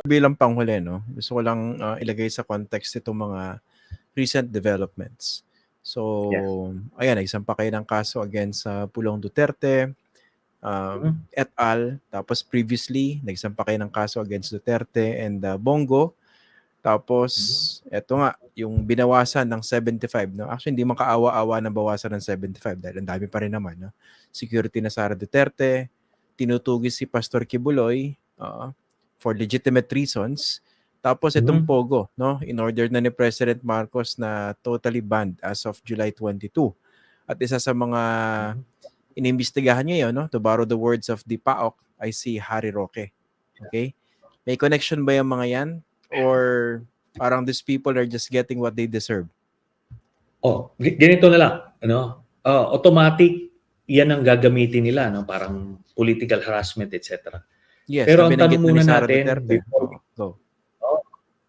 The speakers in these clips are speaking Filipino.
bilang panghuli, no, gusto ko lang ilagay sa context itong mga recent developments. So, Yes. ayan, nagsampa kayo ng kaso against sa Pulong Duterte, et al. Tapos previously, nagsampa kayo ng kaso against Duterte and Bongo. Tapos, eto nga, yung binawasan ng 75, no? Actually, hindi man kaawa-awa na bawasan ng 75 dahil ang dami pa rin naman, no? Security na Sara Duterte, tinutugis si Pastor Kibuloy for legitimate reasons. Tapos itong Pogo, no? In order na ni President Marcos na totally banned as of July 22. At isa sa mga inimbestigahan ngayon, no? To borrow the words of the PAOK, I see Harry Roque. Okay? May connection ba yung mga yan? Or parang these people are just getting what they deserve? Ganito na lang, ano? Automatic yan ang gagamitin nila, no? Parang political harassment, etc. Yes, Pero ang binanggit tanong na ni muna Sara natin, Duterte.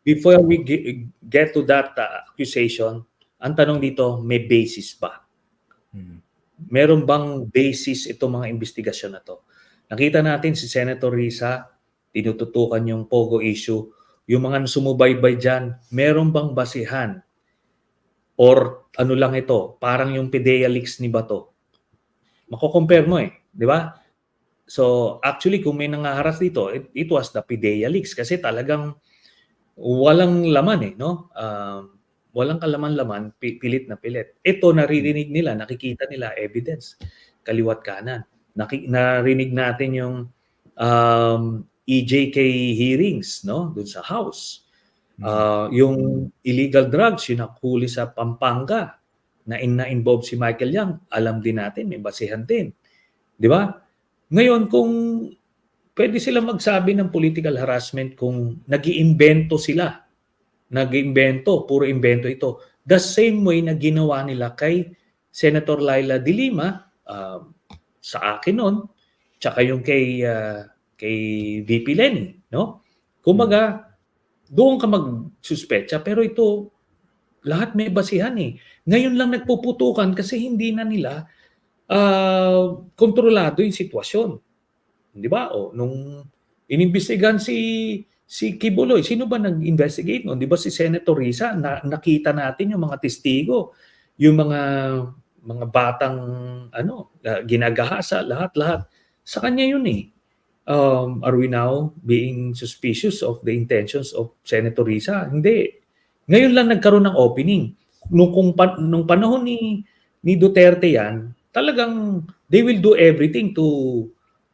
before we get to that accusation, ang tanong dito, may basis ba? Meron bang basis itong mga investigasyon na to? Nakita natin si Senator Risa, tinututukan yung Pogo issue. Yung mga sumubaybay dyan, meron bang basihan? Or ano lang ito, parang yung PDEA leaks ni Bato. Mako-compare mo di ba? So actually kung may nangaharas dito, it was the PDEA leaks kasi talagang walang laman no? Walang kalaman-laman, pilit na pilit. Ito naririnig nila, nakikita nila evidence, kaliwat kanan. Narinig natin yung EJK hearings, no, doon sa House. Yung illegal drugs, yung nakuli sa Pampanga, na-involve si Michael Yang, alam din natin, may basihan din. Di ba? Ngayon, kung pwede sila magsabi ng political harassment kung nag-iimbento sila, puro invento ito. The same way na ginawa nila kay Senator Laila De Lima, sa akin noon, tsaka yung kay VP Lenny, no? Kumbaga, doon ka magsuspecha, pero ito, lahat may basihan Ngayon lang nagpuputukan kasi hindi na nila kontrolado yung sitwasyon. Di ba? Nung inimbestigahan si Kibuloy, sino ba nag-investigate noon? Di ba si Senator Risa? Nakita natin yung mga testigo, yung mga batang ginagahasa, lahat-lahat. Sa kanya yun Are we now being suspicious of the intentions of Senator Risa? Hindi. Ngayon lang nagkaroon ng opening. Nung panahon ni Duterte yan, talagang they will do everything to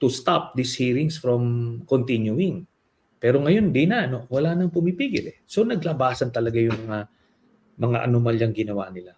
stop these hearings from continuing. Pero ngayon di na, wala nang pumipigil So naglabasan talaga yung mga anomalyang ginawa nila.